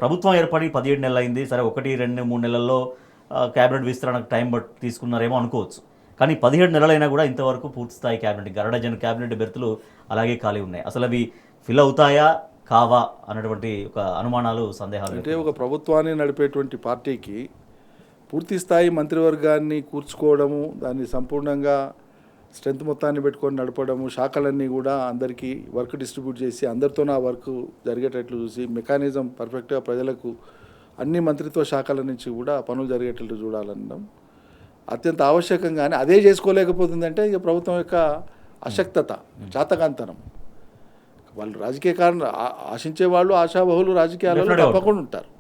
ప్రభుత్వం ఏర్పడి 17 నెలలైంది. సరే 1, 2, 3 నెలల్లో క్యాబినెట్ విస్తరణకు టైం తీసుకున్నారేమో అనుకోవచ్చు. కానీ 17 నెలలైనా కూడా ఇంతవరకు పూర్తి స్థాయి క్యాబినెట్, గరడజన్ క్యాబినెట్ బెర్తులు అలాగే ఖాళీ ఉన్నాయి. అసలు అవి ఫిల్ అవుతాయా కావా అన్నటువంటి ఒక అనుమానాలు, సందేహాలు. అంటే ఒక ప్రభుత్వాన్ని నడిపేటువంటి పార్టీకి పూర్తి స్థాయి మంత్రివర్గాన్ని కూర్చుకోవడము, దాన్ని సంపూర్ణంగా స్ట్రెంత్ మొత్తాన్ని పెట్టుకొని నడపడము, శాఖలన్నీ కూడా అందరికీ వర్క్ డిస్ట్రిబ్యూట్ చేసి అందరితో ఆ వర్క్ జరిగేటట్లు చూసి మెకానిజం పర్ఫెక్ట్గా ప్రజలకు అన్ని మంత్రిత్వ శాఖల నుంచి కూడా పనులు జరిగేటట్లు చూడాలనడం అత్యంత ఆవశ్యకంగానే అదే చేసుకోలేకపోతుందంటే ఇక ప్రభుత్వం యొక్క అశక్తత, చాతకాంతనం. వాళ్ళు రాజకీయ కారణం ఆశించే వాళ్ళు, ఆశాబహులు రాజకీయాలలో తప్పకుండా ఉంటారు.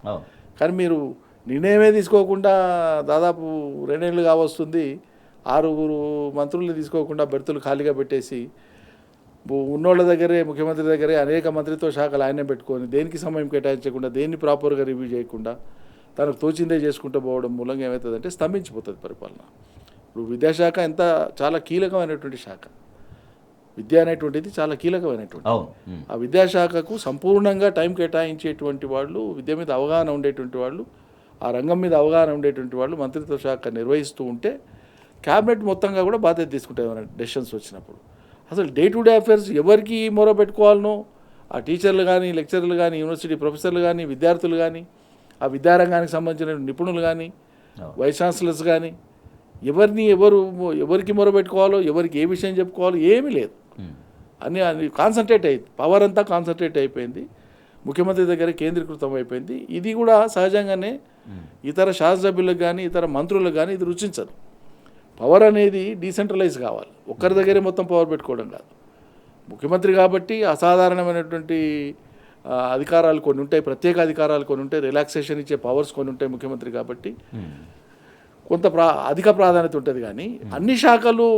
కానీ మీరు నిర్ణయమే తీసుకోకుండా దాదాపు 2 ఏళ్ళు కావస్తుంది, 6 మంత్రుల్ని తీసుకోకుండా బెర్తులు ఖాళీగా పెట్టేసి ఉన్నోళ్ళ దగ్గరే, ముఖ్యమంత్రి దగ్గరే అనేక మంత్రిత్వ శాఖలు ఆయనే పెట్టుకొని దేనికి సమయం కేటాయించకుండా, దేన్ని ప్రాపర్గా రివ్యూ చేయకుండా తనకు తోచిందే చేసుకుంటూ పోవడం మూలంగా ఏమవుతుందంటే స్తంభించిపోతుంది పరిపాలన. ఇప్పుడు విద్యాశాఖ చాలా కీలకమైనటువంటి శాఖ. విద్య అనేటువంటిది చాలా కీలకమైనటువంటి, ఆ విద్యాశాఖకు సంపూర్ణంగా టైం కేటాయించేటువంటి వాళ్ళు, విద్య మీద అవగాహన ఉండేటువంటి వాళ్ళు, ఆ రంగం మీద అవగాహన ఉండేటువంటి వాళ్ళు మంత్రిత్వ శాఖ నిర్వహిస్తూ ఉంటే క్యాబినెట్ మొత్తంగా కూడా బాధ్యత తీసుకుంటాయి ఏమైనా డెసిషన్స్ వచ్చినప్పుడు. అసలు డే టు డే అఫేర్స్ ఎవరికి మొర పెట్టుకోవాలనో, ఆ టీచర్లు కానీ, లెక్చరర్లు కానీ, యూనివర్సిటీ ప్రొఫెసర్లు కానీ, విద్యార్థులు కానీ, ఆ విద్యారంగానికి సంబంధించిన నిపుణులు కానీ, వైస్ ఛాన్సలర్స్ కానీ, ఎవరికి మొర పెట్టుకోవాలో, ఎవరికి ఏ విషయం చెప్పుకోవాలో ఏమీ లేదు. అన్ని కాన్సన్ట్రేట్ అయింది, పవర్ అంతా కాన్సన్ట్రేట్ అయిపోయింది, ముఖ్యమంత్రి దగ్గర కేంద్రీకృతం అయిపోయింది. ఇది కూడా సహజంగానే ఇతర శాసనసభ్యులకు కానీ, ఇతర మంత్రులకు కానీ ఇది రుచించదు. పవర్ అనేది డీసెంట్రలైజ్ కావాలి, ఒక్కరి దగ్గరే మొత్తం పవర్ పెట్టుకోవడం కాదు. ముఖ్యమంత్రి కాబట్టి అసాధారణమైనటువంటి అధికారాలు కొన్ని ఉంటాయి, ప్రత్యేక అధికారాలు కొన్ని ఉంటాయి, రిలాక్సేషన్ ఇచ్చే పవర్స్ కొన్ని ఉంటాయి ముఖ్యమంత్రి కాబట్టి. కొంత అధిక ప్రాధాన్యత ఉంటుంది. కానీ అన్ని శాఖలు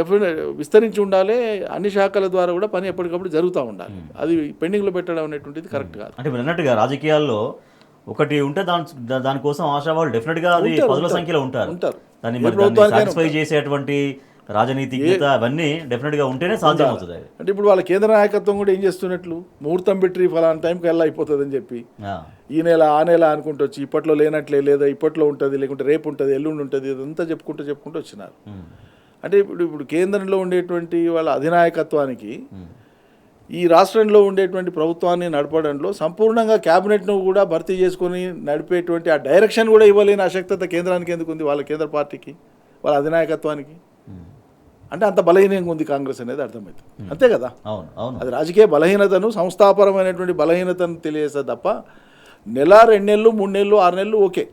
డెఫినెట్ విస్తరించి ఉండాలి, అన్ని శాఖల ద్వారా కూడా పని ఎప్పటికప్పుడు జరుగుతూ ఉండాలి. అది పెండింగ్లో పెట్టడం అనేటువంటిది కరెక్ట్ కాదు. అంటే మీరు అన్నట్టుగా రాజకీయాల్లో ఒకటి ఉంటే దానికోసం ఆశావాళ్ళు డెఫినెట్గా అది పదుల సంఖ్యలో ఉంటారు. దాన్ని సాటిస్ఫై చేసేటువంటి రాజనీతిజ్ఞత అవన్నీ డెఫినెట్గా ఉంటేనే సాధ్యం అవుతుంది. అంటే ఇప్పుడు వాళ్ళ కేంద్ర నాయకత్వం కూడా ఏం చేస్తున్నట్లు, ముహూర్తం పెట్టి ఫలానా టైంకి వెళ్ళా అయిపోతుంది అని చెప్పి ఈ నెల ఆ నెల అనుకుంటూ వచ్చి ఇప్పట్లో లేనట్లే, లేదా ఇప్పట్లో ఉంటుంది, లేకుంటే రేపు ఉంటుంది, ఎల్లుండి ఉంటుంది, ఇదంతా చెప్పుకుంటూ వచ్చినారు. అంటే ఇప్పుడు కేంద్రంలో ఉండేటువంటి వాళ్ళ అధినాయకత్వానికి ఈ రాష్ట్రంలో ఉండేటువంటి ప్రభుత్వాన్ని నడపడంలో సంపూర్ణంగా క్యాబినెట్ను కూడా భర్తీ చేసుకొని నడిపేటువంటి ఆ డైరెక్షన్ కూడా ఇవ్వలేని అశక్తత కేంద్రానికి ఎందుకు ఉంది, వాళ్ళ కేంద్ర పార్టీకి, వాళ్ళ అధినాయకత్వానికి. అంటే అంత బలహీనంగా ఉంది కాంగ్రెస్ అనేది అర్థమవుతుంది. అంతే కదా, అది రాజకీయ బలహీనతను, సంస్థాపరమైనటువంటి బలహీనతను తెలియజేస్తుంది తప్ప 1, 2 నెలలు, 3 నెలలు, 6 నెలలు ఓకే.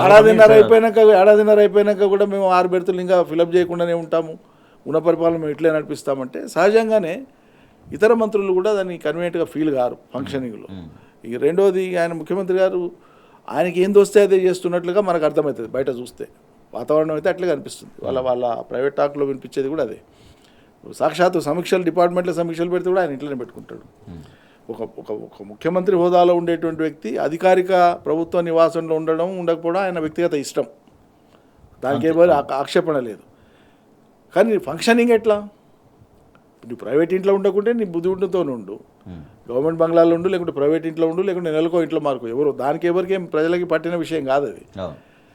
ఏడాదిన్నర అయిపోయినాక కూడా మేము 6 బెర్తులు ఇంకా ఫిలప్ చేయకుండానే ఉంటాము, ఉన్న పరిపాలన మేము ఇట్లే నడిపిస్తామంటే సహజంగానే ఇతర మంత్రులు కూడా దాన్ని కన్వీనియంట్గా ఫీల్ కారు ఫంక్షనింగ్లో. ఇక రెండోది, ఆయన ముఖ్యమంత్రి గారు ఆయనకి ఏం దోస్తే అదే చేస్తున్నట్లుగా మనకు అర్థమవుతుంది. బయట చూస్తే వాతావరణం అయితే అట్లే కనిపిస్తుంది. వాళ్ళ ప్రైవేట్ టాక్లో వినిపించేది కూడా అదే. సాక్షాత్తు డిపార్ట్మెంట్లో సమీక్షలు పెడితే కూడా ఆయన ఇంట్లోనే పెట్టుకుంటాడు. ఒక ముఖ్యమంత్రి హోదాలో ఉండేటువంటి వ్యక్తి అధికారిక ప్రభుత్వ నివాసంలో ఉండకపోవడం ఆయన వ్యక్తిగత ఇష్టం, దానికి ఎవరు ఆక్షేపణ లేదు. కానీ ఫంక్షనింగ్ ఎట్లా? నువ్వు ప్రైవేట్ ఇంట్లో ఉండకుంటే నీ బుద్ధితో ఉండు, గవర్నమెంట్ బంగ్లాలో ఉండు, లేకుంటే ప్రైవేట్ ఇంట్లో ఉండు, లేకుంటే నెలకో ఇంట్లో మార్కు, ఎవరికి ప్రజలకి పట్టిన విషయం కాదు అది.